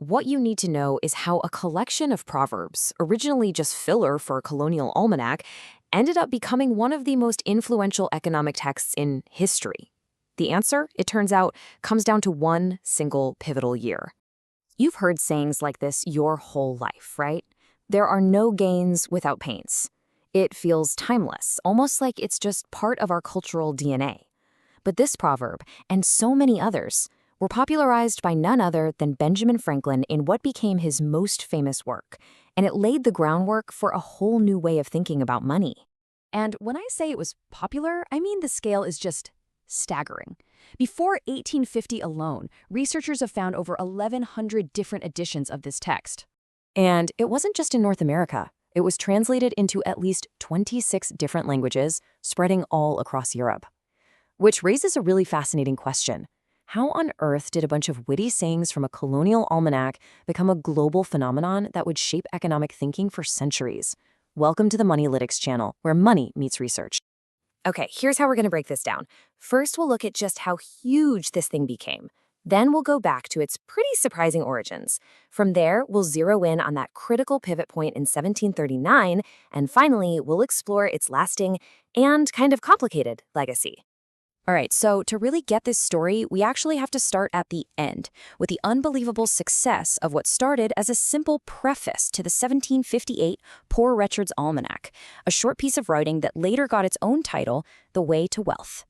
What you need to know is how a collection of proverbs, originally just filler for a colonial almanac, ended up becoming one of the most influential economic texts in history. The answer, it turns out, comes down to one single pivotal year. You've heard sayings like this your whole life, right? There are no gains without pains. It feels timeless, almost like it's just part of our cultural DNA. But this proverb, and so many others, were popularized by none other than Benjamin Franklin in what became his most famous work, and it laid the groundwork for a whole new way of thinking about money. And when I say it was popular, I mean the scale is just staggering. Before 1850 alone, researchers have found over 1,100 different editions of this text. And it wasn't just in North America. It was translated into at least 26 different languages, spreading all across Europe. Which raises a really fascinating question. How on earth did a bunch of witty sayings from a colonial almanac become a global phenomenon that would shape economic thinking for centuries? Welcome to the MoniLytics channel, where money meets research. Okay, here's how we're going to break this down. First, we'll look at just how huge this thing became. Then we'll go back to its pretty surprising origins. From there, we'll zero in on that critical pivot point in 1739, and finally, we'll explore its lasting and kind of complicated legacy. All right, so to really get this story, we actually have to start at the end, with the unbelievable success of what started as a simple preface to the 1758 Poor Richard's Almanack, a short piece of writing that later got its own title, The Way to Wealth.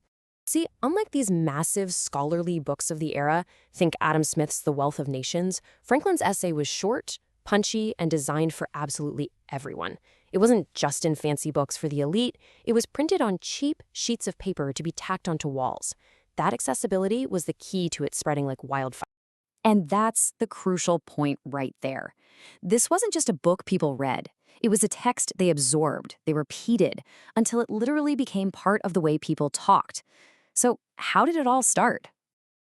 See, unlike these massive scholarly books of the era, think Adam Smith's The Wealth of Nations, Franklin's essay was short, punchy, and designed for absolutely everyone. It wasn't just in fancy books for the elite, it was printed on cheap sheets of paper to be tacked onto walls. That accessibility was the key to it spreading like wildfire. And that's the crucial point right there. This wasn't just a book people read. It was a text they absorbed, they repeated, until it literally became part of the way people talked. So how did it all start?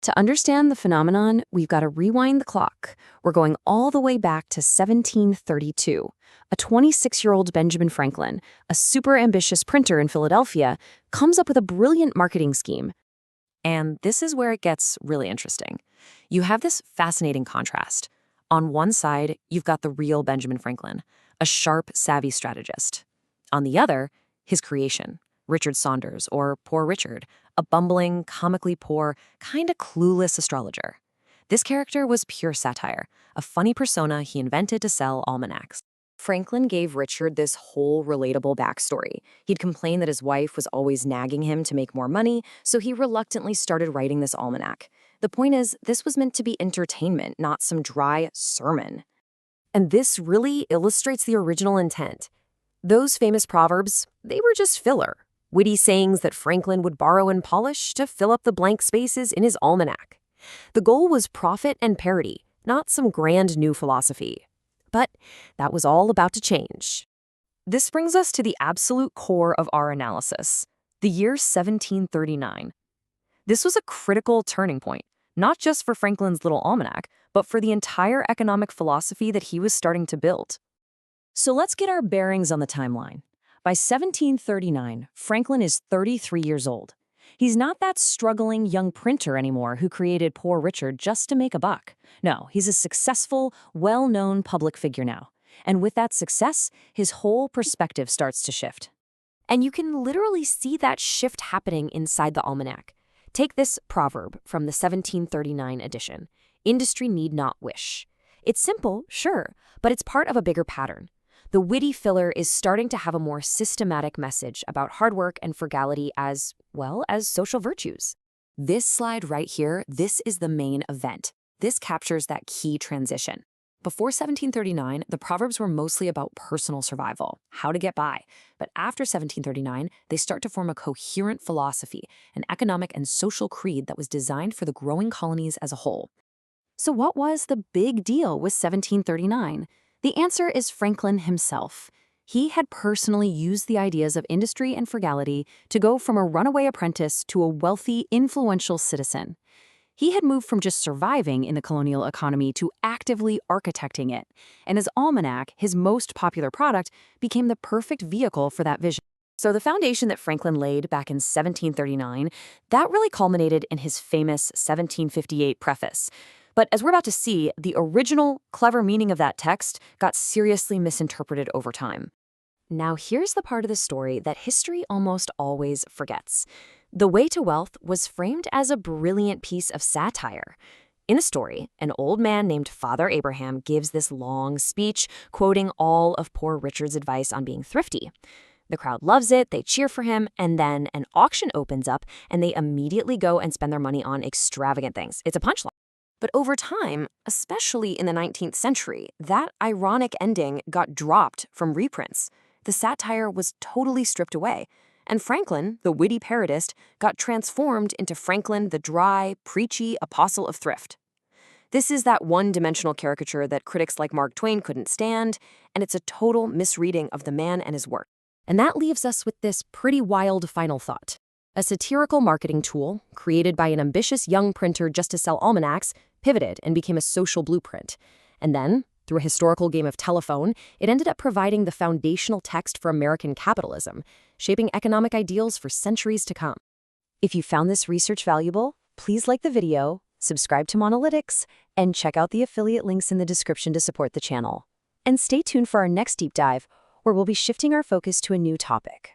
To understand the phenomenon, we've got to rewind the clock. We're going all the way back to 1732. A 26-year-old Benjamin Franklin, a super ambitious printer in Philadelphia, comes up with a brilliant marketing scheme. And this is where it gets really interesting. You have this fascinating contrast. On one side, you've got the real Benjamin Franklin, a sharp, savvy strategist. On the other, his creation, Richard Saunders, or Poor Richard, a bumbling, comically poor, kinda clueless astrologer. This character was pure satire, a funny persona he invented to sell almanacs. Franklin gave Richard this whole relatable backstory. He'd complained that his wife was always nagging him to make more money, so he reluctantly started writing this almanac. The point is, this was meant to be entertainment, not some dry sermon. And this really illustrates the original intent. Those famous proverbs, they were just filler. Witty sayings that Franklin would borrow and polish to fill up the blank spaces in his almanac. The goal was profit and parody, not some grand new philosophy. But that was all about to change. This brings us to the absolute core of our analysis, the year 1739. This was a critical turning point, not just for Franklin's little almanac, but for the entire economic philosophy that he was starting to build. So let's get our bearings on the timeline. By 1739, Franklin is 33 years old. He's not that struggling young printer anymore who created Poor Richard just to make a buck. No, he's a successful, well-known public figure now. And with that success, his whole perspective starts to shift. And you can literally see that shift happening inside the almanac. Take this proverb from the 1739 edition. Industry need not wish. It's simple, sure, but it's part of a bigger pattern. The witty filler is starting to have a more systematic message about hard work and frugality as, well, as social virtues. This slide right here, this is the main event. This captures that key transition. Before 1739, the proverbs were mostly about personal survival, how to get by. But after 1739, they start to form a coherent philosophy, an economic and social creed that was designed for the growing colonies as a whole. So what was the big deal with 1739? The answer is Franklin himself. He had personally used the ideas of industry and frugality to go from a runaway apprentice to a wealthy, influential citizen. He had moved from just surviving in the colonial economy to actively architecting it, and his almanac, his most popular product, became the perfect vehicle for that vision. So the foundation that Franklin laid back in 1739, that really culminated in his famous 1758 preface. But as we're about to see, the original, clever meaning of that text got seriously misinterpreted over time. Now, here's the part of the story that history almost always forgets. The Way to Wealth was framed as a brilliant piece of satire. In the story, an old man named Father Abraham gives this long speech quoting all of poor Richard's advice on being thrifty. The crowd loves it, they cheer for him, and then an auction opens up and they immediately go and spend their money on extravagant things. It's a punchline. But over time, especially in the 19th century, that ironic ending got dropped from reprints. The satire was totally stripped away, and Franklin, the witty parodist, got transformed into Franklin, the dry, preachy apostle of thrift. This is that one-dimensional caricature that critics like Mark Twain couldn't stand, and it's a total misreading of the man and his work. And that leaves us with this pretty wild final thought. A satirical marketing tool, created by an ambitious young printer just to sell almanacs, pivoted and became a social blueprint. And then, through a historical game of telephone, it ended up providing the foundational text for American capitalism, shaping economic ideals for centuries to come. If you found this research valuable, please like the video, subscribe to MoniLytics, and check out the affiliate links in the description to support the channel. And stay tuned for our next deep dive, where we'll be shifting our focus to a new topic.